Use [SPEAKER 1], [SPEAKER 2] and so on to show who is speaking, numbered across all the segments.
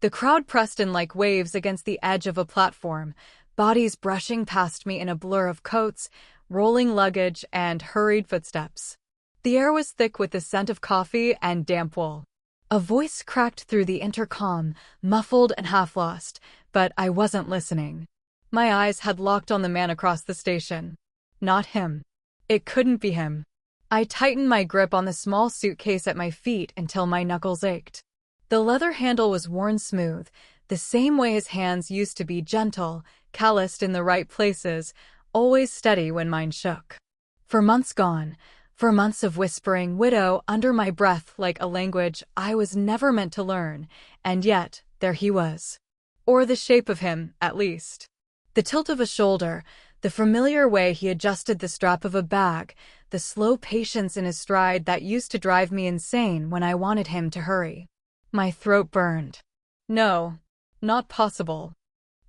[SPEAKER 1] The crowd pressed in like waves against the edge of a platform, bodies brushing past me in a blur of coats, rolling luggage, and hurried footsteps. The air was thick with the scent of coffee and damp wool. A voice cracked through the intercom, muffled and half-lost, but I wasn't listening. My eyes had locked on the man across the station. Not him. It couldn't be him. I tightened my grip on the small suitcase at my feet until my knuckles ached. The leather handle was worn smooth, the same way his hands used to be, gentle, calloused in the right places, always steady when mine shook. For months gone, for months of whispering "widow" under my breath like a language I was never meant to learn, and yet, there he was. Or the shape of him, at least. The tilt of a shoulder, the familiar way he adjusted the strap of a bag, the slow patience in his stride that used to drive me insane when I wanted him to hurry. My throat burned. No, not possible.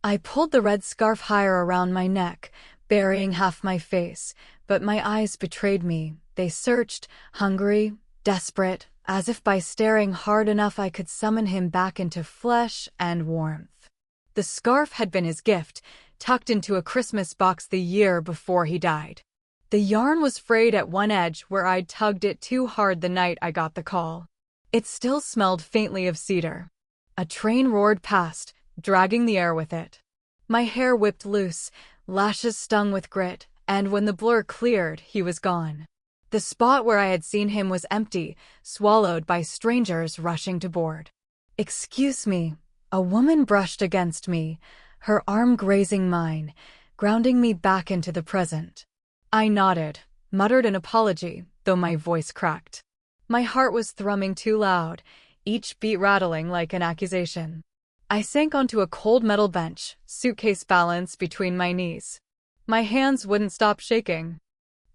[SPEAKER 1] I pulled the red scarf higher around my neck, burying half my face, but my eyes betrayed me. They searched, hungry, desperate, as if by staring hard enough I could summon him back into flesh and warmth. The scarf had been his gift, tucked into a Christmas box the year before he died. The yarn was frayed at one edge where I'd tugged it too hard the night I got the call. It still smelled faintly of cedar. A train roared past, dragging the air with it. My hair whipped loose, lashes stung with grit, and when the blur cleared, he was gone. The spot where I had seen him was empty, swallowed by strangers rushing to board. "Excuse me." A woman brushed against me, her arm grazing mine, grounding me back into the present. I nodded, muttered an apology, though my voice cracked. My heart was thrumming too loud, each beat rattling like an accusation. I sank onto a cold metal bench, suitcase balanced between my knees. My hands wouldn't stop shaking.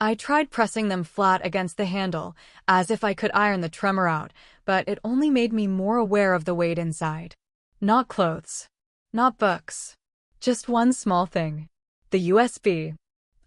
[SPEAKER 1] I tried pressing them flat against the handle, as if I could iron the tremor out, but it only made me more aware of the weight inside. Not clothes. Not books. Just one small thing. The USB.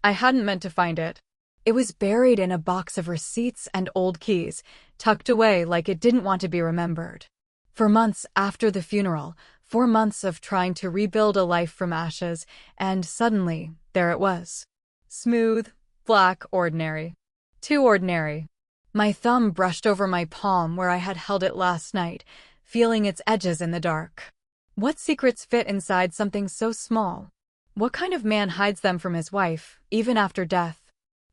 [SPEAKER 1] I hadn't meant to find it. It was buried in a box of receipts and old keys, tucked away like it didn't want to be remembered. For months after the funeral, 4 months of trying to rebuild a life from ashes, and suddenly, there it was. Smooth, black, ordinary. Too ordinary. My thumb brushed over my palm where I had held it last night, feeling its edges in the dark. What secrets fit inside something so small? What kind of man hides them from his wife, even after death?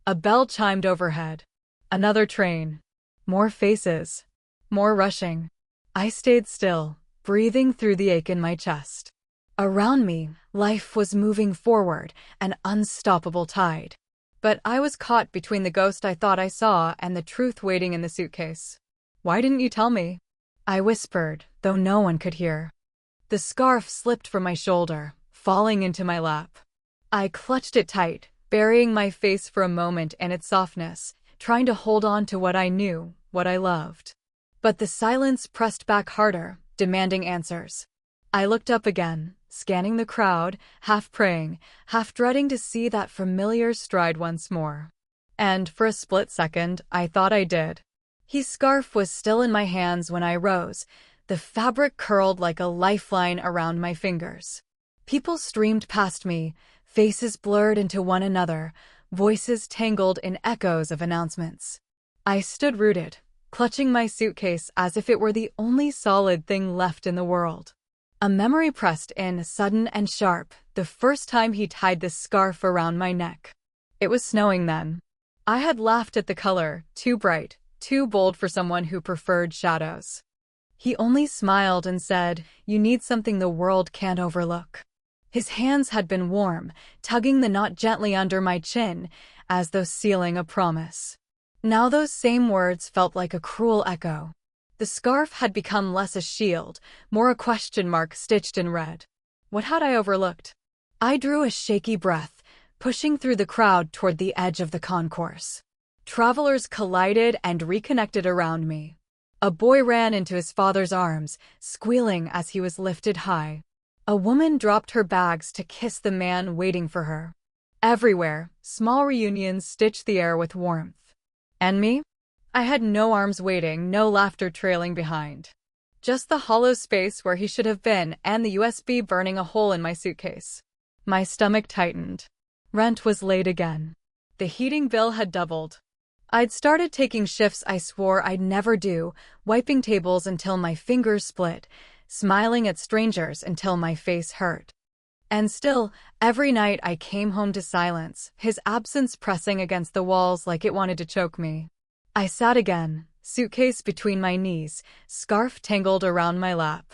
[SPEAKER 1] A bell chimed overhead. Another train. More faces. More rushing. I stayed still, breathing through the ache in my chest. Around me, life was moving forward, an unstoppable tide. But I was caught between the ghost I thought I saw and the truth waiting in the suitcase. "Why didn't you tell me?" I whispered, though no one could hear. The scarf slipped from my shoulder, falling into my lap. I clutched it tight, burying my face for a moment in its softness, trying to hold on to what I knew, what I loved. But the silence pressed back harder, demanding answers. I looked up again, scanning the crowd, half praying, half dreading to see that familiar stride once more. And for a split second, I thought I did. His scarf was still in my hands when I rose, the fabric curled like a lifeline around my fingers. People streamed past me, faces blurred into one another, voices tangled in echoes of announcements. I stood rooted, clutching my suitcase as if it were the only solid thing left in the world. A memory pressed in, sudden and sharp, the first time he tied this scarf around my neck. It was snowing then. I had laughed at the color, too bright, too bold for someone who preferred shadows. He only smiled and said, "You need something the world can't overlook." His hands had been warm, tugging the knot gently under my chin, as though sealing a promise. Now those same words felt like a cruel echo. The scarf had become less a shield, more a question mark stitched in red. What had I overlooked? I drew a shaky breath, pushing through the crowd toward the edge of the concourse. Travelers collided and reconnected around me. A boy ran into his father's arms, squealing as he was lifted high. A woman dropped her bags to kiss the man waiting for her. Everywhere, small reunions stitched the air with warmth. And me? I had no arms waiting, no laughter trailing behind. Just the hollow space where he should have been and the USB burning a hole in my suitcase. My stomach tightened. Rent was late again. The heating bill had doubled. I'd started taking shifts I swore I'd never do, wiping tables until my fingers split, smiling at strangers until my face hurt. And still, every night I came home to silence, his absence pressing against the walls like it wanted to choke me. I sat again, suitcase between my knees, scarf tangled around my lap.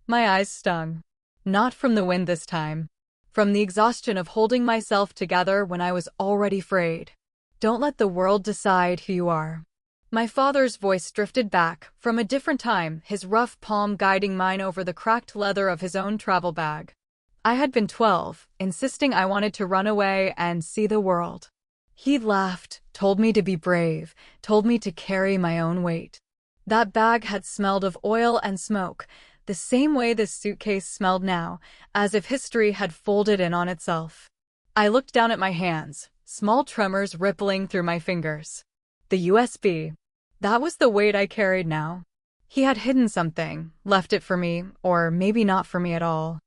[SPEAKER 1] My eyes stung. Not from the wind this time. From the exhaustion of holding myself together when I was already frayed. Don't let the world decide who you are. My father's voice drifted back, from a different time, his rough palm guiding mine over the cracked leather of his own travel bag. I had been 12, insisting I wanted to run away and see the world. He laughed, told me to be brave, told me to carry my own weight. That bag had smelled of oil and smoke, the same way this suitcase smelled now, as if history had folded in on itself. I looked down at my hands, small tremors rippling through my fingers. The USB. That was the weight I carried now. He had hidden something, left it for me, or maybe not for me at all.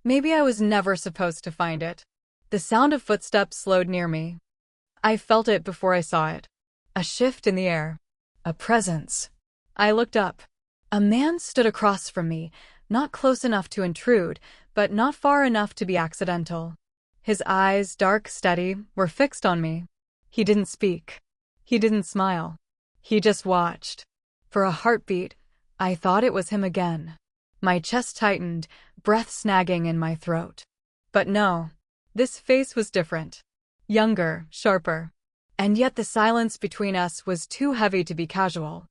[SPEAKER 1] Maybe I was never supposed to find it. The sound of footsteps slowed near me. I felt it before I saw it. A shift in the air. A presence. I looked up. A man stood across from me, not close enough to intrude, but not far enough to be accidental. His eyes, dark, steady, were fixed on me. He didn't speak. He didn't smile. He just watched. For a heartbeat, I thought it was him again. My chest tightened, breath snagging in my throat. But no, this face was different. Younger, sharper. And yet the silence between us was too heavy to be casual.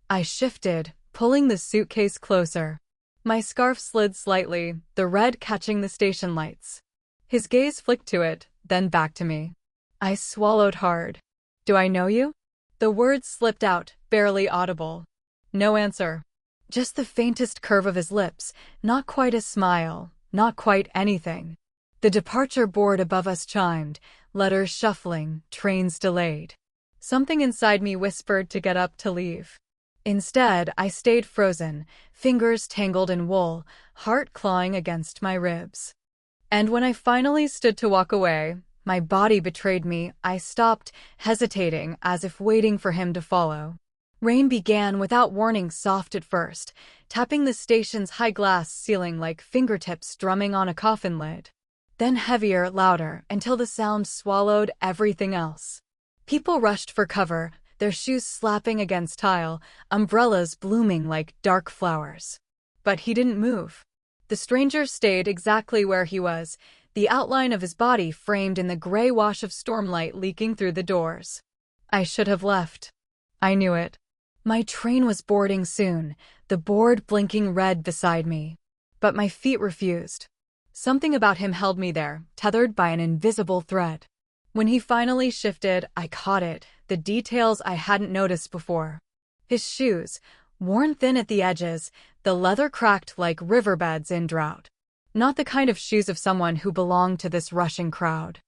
[SPEAKER 1] I shifted, pulling the suitcase closer. My scarf slid slightly, the red catching the station lights. His gaze flicked to it, then back to me. I swallowed hard. Do I know you? The words slipped out, barely audible. No answer. Just the faintest curve of his lips, not quite a smile, not quite anything. The departure board above us chimed, letters shuffling, trains delayed. Something inside me whispered to get up to leave. Instead, I stayed frozen, fingers tangled in wool, heart clawing against my ribs. And when I finally stood to walk away, my body betrayed me. I stopped, hesitating, as if waiting for him to follow. Rain began without warning, soft at first, tapping the station's high glass ceiling like fingertips drumming on a coffin lid. Then heavier, louder, until the sound swallowed everything else. People rushed for cover, their shoes slapping against tile, umbrellas blooming like dark flowers. But he didn't move. The stranger stayed exactly where he was, the outline of his body framed in the gray wash of stormlight leaking through the doors. I should have left. I knew it. My train was boarding soon, the board blinking red beside me. But my feet refused. Something about him held me there, tethered by an invisible thread. When he finally shifted, I caught it, the details I hadn't noticed before. His shoes, worn thin at the edges, the leather cracked like riverbeds in drought. Not the kind of shoes of someone who belonged to this rushing crowd.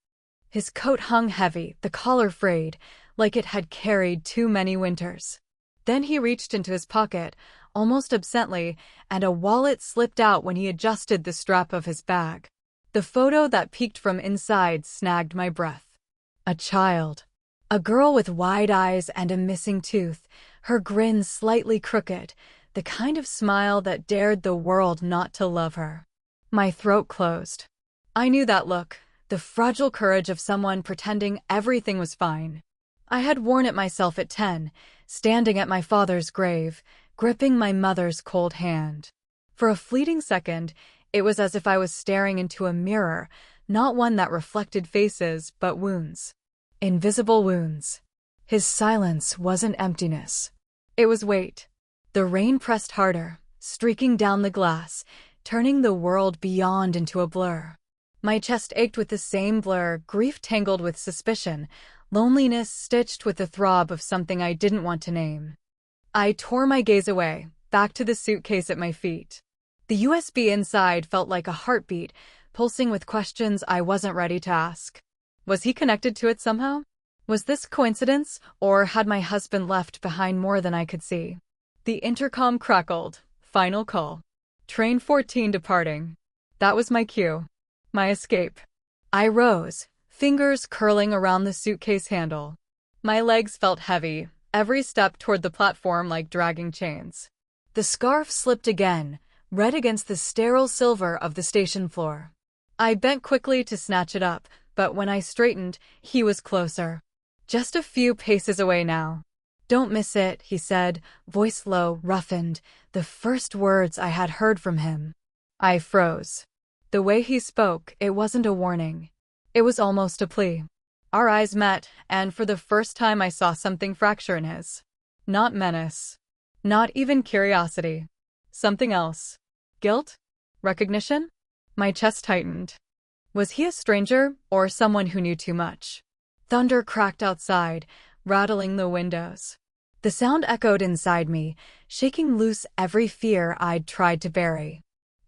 [SPEAKER 1] His coat hung heavy, the collar frayed, like it had carried too many winters. Then he reached into his pocket, almost absently, and a wallet slipped out when he adjusted the strap of his bag. The photo that peeked from inside snagged my breath. A child. A girl with wide eyes and a missing tooth, her grin slightly crooked, the kind of smile that dared the world not to love her. My throat closed. I knew that look, the fragile courage of someone pretending everything was fine. I had worn it myself at 10, standing at my father's grave, gripping my mother's cold hand. For a fleeting second, it was as if I was staring into a mirror, not one that reflected faces, but wounds. Invisible wounds. His silence wasn't emptiness. It was weight. The rain pressed harder, streaking down the glass, turning the world beyond into a blur. My chest ached with the same blur, grief tangled with suspicion, loneliness stitched with the throb of something I didn't want to name. I tore my gaze away, back to the suitcase at my feet. The USB inside felt like a heartbeat, pulsing with questions I wasn't ready to ask. Was he connected to it somehow? Was this coincidence, or had my husband left behind more than I could see? The intercom crackled. Final call. Train 14 departing. That was my cue. My escape. I rose, fingers curling around the suitcase handle. My legs felt heavy, every step toward the platform like dragging chains. The scarf slipped again, red against the sterile silver of the station floor. I bent quickly to snatch it up, but when I straightened, he was closer. Just a few paces away now. "Don't miss it," he said, voice low, roughened, the first words I had heard from him. I froze. The way he spoke, it wasn't a warning. It was almost a plea. Our eyes met, and for the first time I saw something fracture in his. Not menace. Not even curiosity. Something else. Guilt? Recognition? My chest tightened. Was he a stranger, or someone who knew too much? Thunder cracked outside, rattling the windows. The sound echoed inside me, shaking loose every fear I'd tried to bury.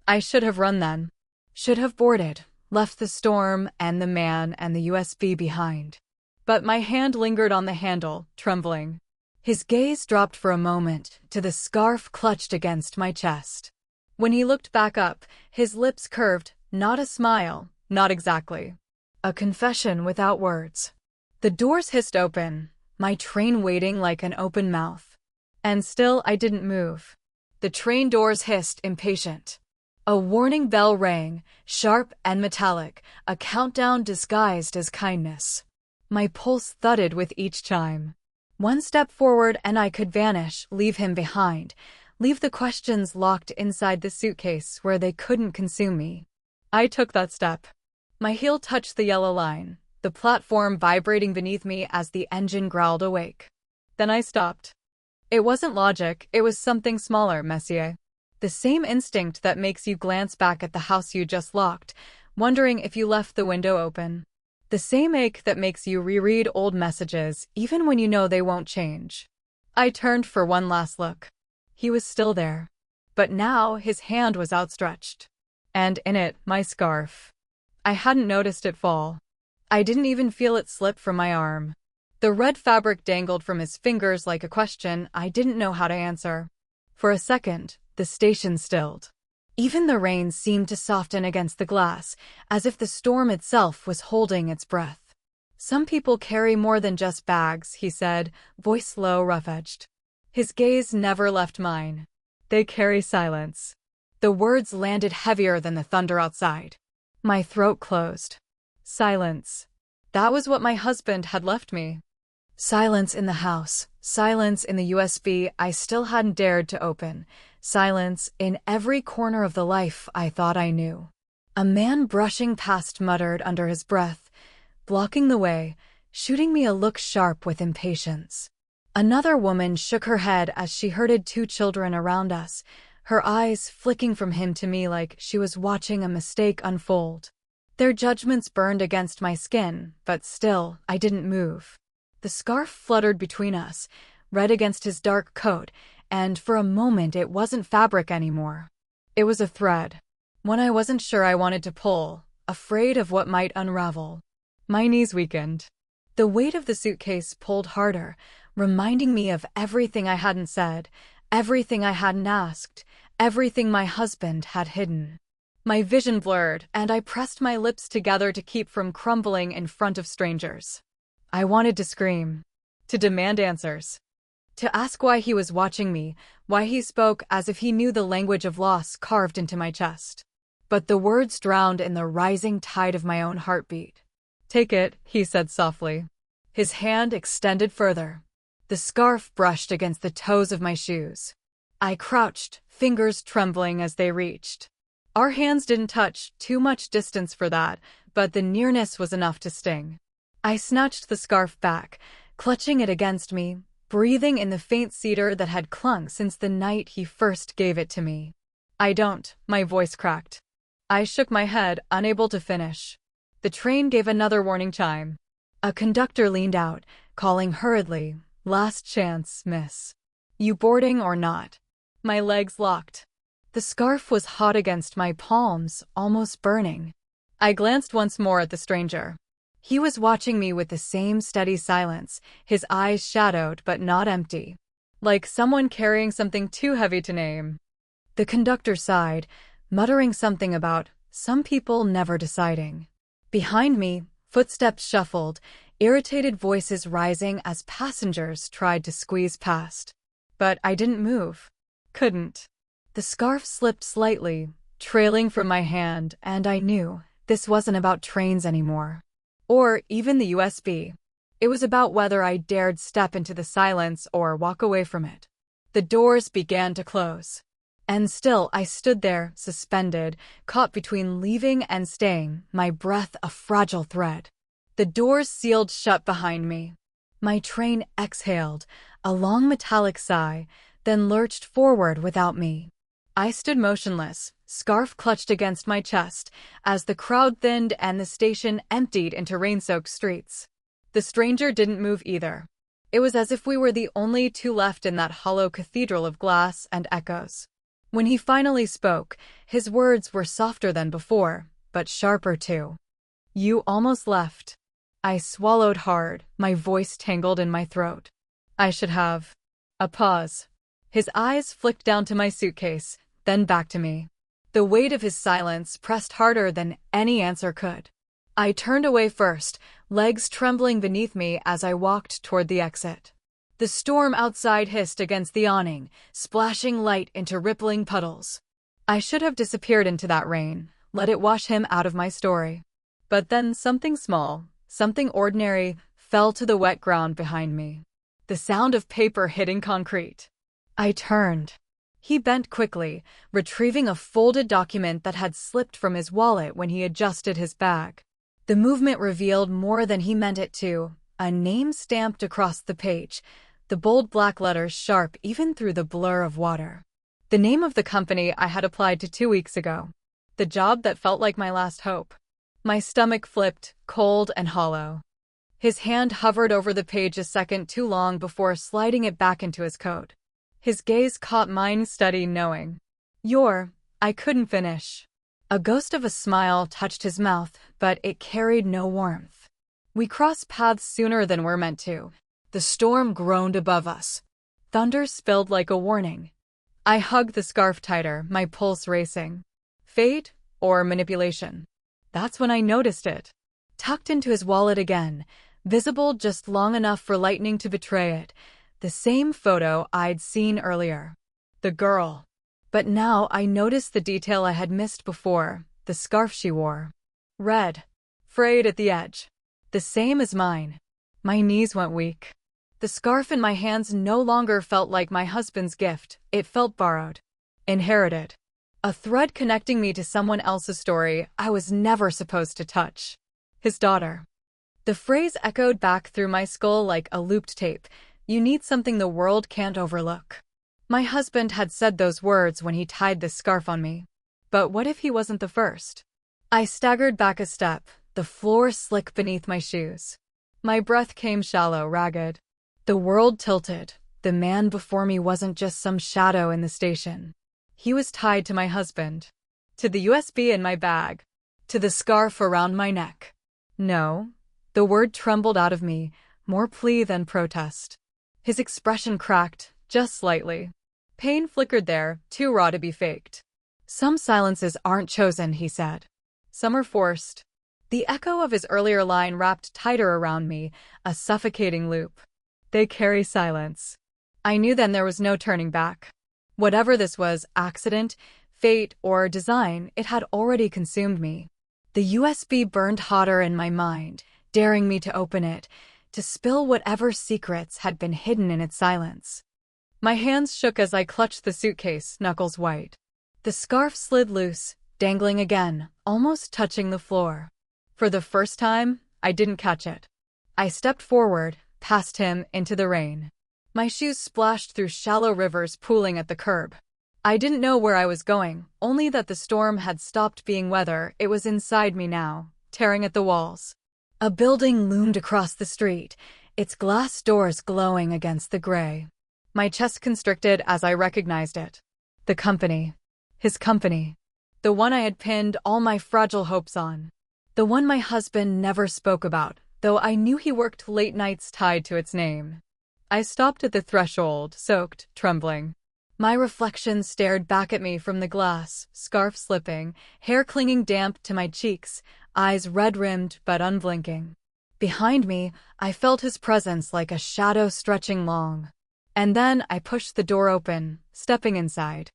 [SPEAKER 1] I should have run then. Should have boarded, left the storm and the man and the USB behind. But my hand lingered on the handle, trembling. His gaze dropped for a moment to the scarf clutched against my chest. When he looked back up, his lips curved, not a smile, not exactly. A confession without words. The doors hissed open, my train waiting like an open mouth. And still I didn't move. The train doors hissed, impatient. A warning bell rang, sharp and metallic, a countdown disguised as kindness. My pulse thudded with each chime. One step forward and I could vanish, leave him behind, leave the questions locked inside the suitcase where they couldn't consume me. I took that step. My heel touched the yellow line, the platform vibrating beneath me as the engine growled awake. Then I stopped. It wasn't logic, it was something smaller, Messier. The same instinct that makes you glance back at the house you just locked, wondering if you left the window open. The same ache that makes you reread old messages, even when you know they won't change. I turned for one last look. He was still there. But now his hand was outstretched. And in it, my scarf. I hadn't noticed it fall. I didn't even feel it slip from my arm. The red fabric dangled from his fingers like a question I didn't know how to answer. For a second, the station stilled. Even the rain seemed to soften against the glass, as if the storm itself was holding its breath. "Some people carry more than just bags," he said, voice low, rough-edged. His gaze never left mine. "They carry silence." The words landed heavier than the thunder outside. My throat closed. Silence. That was what my husband had left me. Silence in the house, silence in the USB I still hadn't dared to open, silence in every corner of the life I thought I knew. A man brushing past muttered under his breath, blocking the way, shooting me a look sharp with impatience. Another woman shook her head as she herded two children around us, her eyes flicking from him to me like she was watching a mistake unfold. Their judgments burned against my skin, but still, I didn't move. The scarf fluttered between us, red against his dark coat, and for a moment it wasn't fabric anymore. It was a thread. One I wasn't sure I wanted to pull, afraid of what might unravel. My knees weakened. The weight of the suitcase pulled harder, reminding me of everything I hadn't said, everything I hadn't asked, everything my husband had hidden. My vision blurred, and I pressed my lips together to keep from crumbling in front of strangers. I wanted to scream, to demand answers, to ask why he was watching me, why he spoke as if he knew the language of loss carved into my chest. But the words drowned in the rising tide of my own heartbeat. "Take it," he said softly. His hand extended further. The scarf brushed against the toes of my shoes. I crouched, fingers trembling as they reached. Our hands didn't touch, too much distance for that, but the nearness was enough to sting. I snatched the scarf back, clutching it against me, breathing in the faint cedar that had clung since the night he first gave it to me. "I don't," my voice cracked. I shook my head, unable to finish. The train gave another warning chime. A conductor leaned out, calling hurriedly, "Last chance, miss. You boarding or not?" My legs locked. The scarf was hot against my palms, almost burning. I glanced once more at the stranger. He was watching me with the same steady silence, his eyes shadowed but not empty. Like someone carrying something too heavy to name. The conductor sighed, muttering something about some people never deciding. Behind me, footsteps shuffled, irritated voices rising as passengers tried to squeeze past. But I didn't move. Couldn't. The scarf slipped slightly, trailing from my hand, and I knew this wasn't about trains anymore. Or even the USB. It was about whether I dared step into the silence or walk away from it. The doors began to close. And still I stood there, suspended, caught between leaving and staying, my breath a fragile thread. The doors sealed shut behind me. My train exhaled, a long metallic sigh, then lurched forward without me. I stood motionless, scarf clutched against my chest, as the crowd thinned and the station emptied into rain-soaked streets. The stranger didn't move either. It was as if we were the only two left in that hollow cathedral of glass and echoes. When he finally spoke, his words were softer than before, but sharper too. "You almost left." I swallowed hard, my voice tangled in my throat. "I should have." A pause. His eyes flicked down to my suitcase, then back to me. The weight of his silence pressed harder than any answer could. I turned away first, legs trembling beneath me as I walked toward the exit. The storm outside hissed against the awning, splashing light into rippling puddles. I should have disappeared into that rain, let it wash him out of my story. But then something small, something ordinary, fell to the wet ground behind me. The sound of paper hitting concrete. I turned. He bent quickly, retrieving a folded document that had slipped from his wallet when he adjusted his bag. The movement revealed more than he meant it to, a name stamped across the page, the bold black letters sharp even through the blur of water. The name of the company I had applied to 2 weeks ago. The job that felt like my last hope. My stomach flipped, cold and hollow. His hand hovered over the page a second too long before sliding it back into his coat. His gaze caught mine steady, knowing. I couldn't finish. A ghost of a smile touched his mouth, but it carried no warmth. We crossed paths sooner than we're meant to. The storm groaned above us. Thunder spilled like a warning. I hugged the scarf tighter, my pulse racing. Fate or manipulation? That's when I noticed it. Tucked into his wallet again, visible just long enough for lightning to betray it, the same photo I'd seen earlier. The girl. But now I noticed the detail I had missed before, the scarf she wore. Red. Frayed at the edge. The same as mine. My knees went weak. The scarf in my hands no longer felt like my husband's gift, it felt borrowed. Inherited. A thread connecting me to someone else's story I was never supposed to touch. His daughter. The phrase echoed back through my skull like a looped tape. You need something the world can't overlook. My husband had said those words when he tied this scarf on me. But what if he wasn't the first? I staggered back a step, the floor slick beneath my shoes. My breath came shallow, ragged. The world tilted. The man before me wasn't just some shadow in the station. He was tied to my husband. To the USB in my bag. To the scarf around my neck. No. The word trembled out of me, more plea than protest. His expression cracked, just slightly. Pain flickered there, too raw to be faked. Some silences aren't chosen, he said. Some are forced. The echo of his earlier line wrapped tighter around me, a suffocating loop. They carry silence. I knew then there was no turning back. Whatever this was, accident, fate, or design, it had already consumed me. The USB burned hotter in my mind, daring me to open it, to spill whatever secrets had been hidden in its silence. My hands shook as I clutched the suitcase, knuckles white. The scarf slid loose, dangling again, almost touching the floor. For the first time, I didn't catch it. I stepped forward, past him, into the rain. My shoes splashed through shallow rivers pooling at the curb. I didn't know where I was going, only that the storm had stopped being weather. It was inside me now, tearing at the walls. A building loomed across the street, its glass doors glowing against the gray. My chest constricted as I recognized it. The company. His company. The one I had pinned all my fragile hopes on. The one my husband never spoke about, though I knew he worked late nights tied to its name. I stopped at the threshold, soaked, trembling. My reflection stared back at me from the glass, scarf slipping, hair clinging damp to my cheeks, eyes red-rimmed but unblinking. Behind me, I felt his presence like a shadow stretching long. And then I pushed the door open, stepping inside.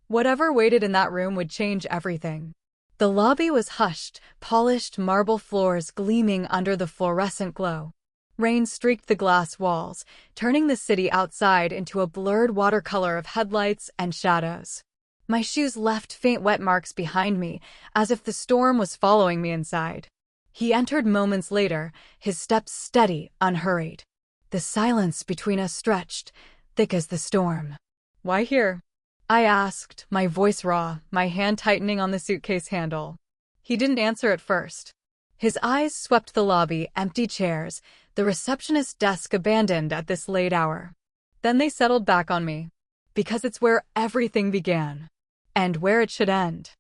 [SPEAKER 1] Whatever waited in that room would change everything. The lobby was hushed, polished marble floors gleaming under the fluorescent glow. Rain streaked the glass walls, turning the city outside into a blurred watercolor of headlights and shadows. My shoes left faint wet marks behind me, as if the storm was following me inside. He entered moments later, his steps steady, unhurried. The silence between us stretched, thick as the storm. "Why here?" I asked, my voice raw, my hand tightening on the suitcase handle. He didn't answer at first. His eyes swept the lobby, empty chairs, the receptionist's desk abandoned at this late hour. Then they settled back on me. Because it's where everything began. And where it should end.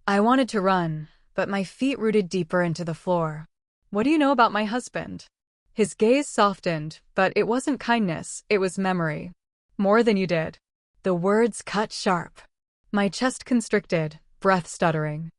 [SPEAKER 1] I wanted to run, but my feet rooted deeper into the floor. "What do you know about my husband?" His gaze softened, but it wasn't kindness, it was memory. "More than you did." The words cut sharp. My chest constricted, breath stuttering.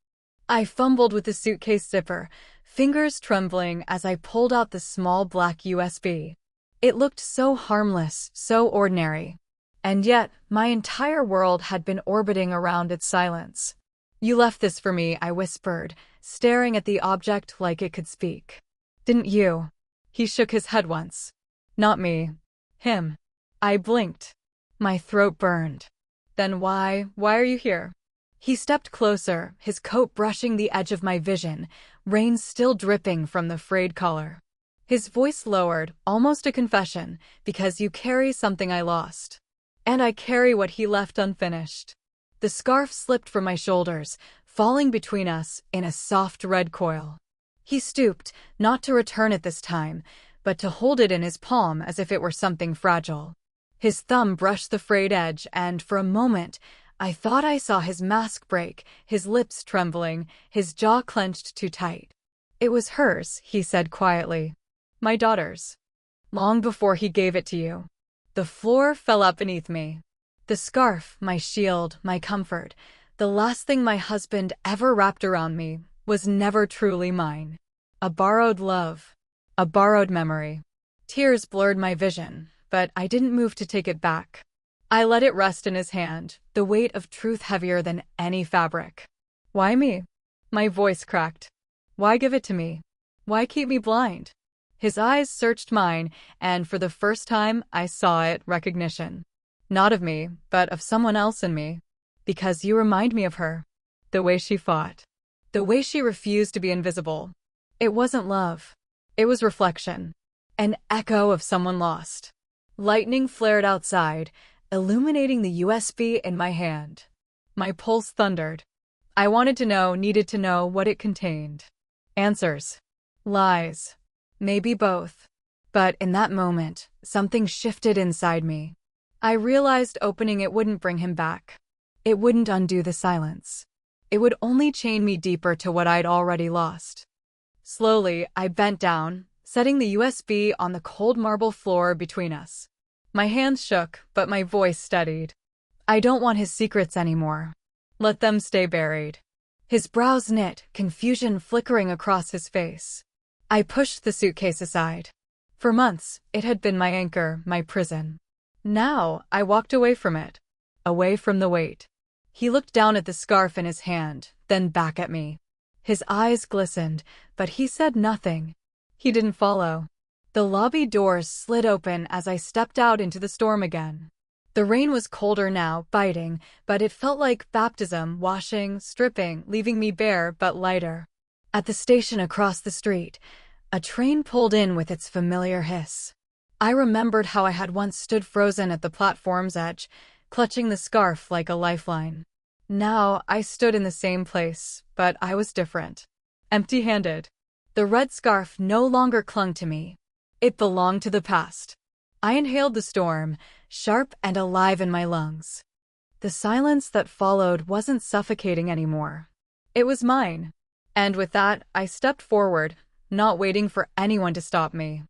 [SPEAKER 1] I fumbled with the suitcase zipper, fingers trembling as I pulled out the small black USB. It looked so harmless, so ordinary. And yet, my entire world had been orbiting around its silence. "You left this for me," I whispered, staring at the object like it could speak. "Didn't you?" He shook his head once. "Not me. Him." I blinked. My throat burned. "Then why are you here?" He stepped closer, his coat brushing the edge of my vision, rain still dripping from the frayed collar. His voice lowered, almost a confession, "Because you carry something I lost. And I carry what he left unfinished." The scarf slipped from my shoulders, falling between us in a soft red coil. He stooped, not to return it this time, but to hold it in his palm as if it were something fragile. His thumb brushed the frayed edge, and for a moment, I thought I saw his mask break, his lips trembling, his jaw clenched too tight. "It was hers," he said quietly. "My daughter's. Long before he gave it to you." The floor fell up beneath me. The scarf, my shield, my comfort, the last thing my husband ever wrapped around me, was never truly mine. A borrowed love. A borrowed memory. Tears blurred my vision, but I didn't move to take it back. I let it rest in his hand, the weight of truth heavier than any fabric. "Why me?" My voice cracked. "Why give it to me? Why keep me blind?" His eyes searched mine, and for the first time I saw it, recognition. Not of me, but of someone else in me. "Because you remind me of her." The way she fought. The way she refused to be invisible. It wasn't love. It was reflection. An echo of someone lost. Lightning flared outside, illuminating the USB in my hand. My pulse thundered. I wanted to know, needed to know what it contained. Answers. Lies. Maybe both. But in that moment, something shifted inside me. I realized opening it wouldn't bring him back. It wouldn't undo the silence. It would only chain me deeper to what I'd already lost. Slowly, I bent down, setting the USB on the cold marble floor between us. My hands shook, but my voice steadied. "I don't want his secrets anymore. Let them stay buried." His brows knit, confusion flickering across his face. I pushed the suitcase aside. For months, it had been my anchor, my prison. Now, I walked away from it. Away from the weight. He looked down at the scarf in his hand, then back at me. His eyes glistened, but he said nothing. He didn't follow. The lobby doors slid open as I stepped out into the storm again. The rain was colder now, biting, but it felt like baptism, washing, stripping, leaving me bare but lighter. At the station across the street, a train pulled in with its familiar hiss. I remembered how I had once stood frozen at the platform's edge, clutching the scarf like a lifeline. Now I stood in the same place, but I was different. Empty-handed. The red scarf no longer clung to me. It belonged to the past. I inhaled the storm, sharp and alive in my lungs. The silence that followed wasn't suffocating anymore. It was mine. And with that, I stepped forward, not waiting for anyone to stop me.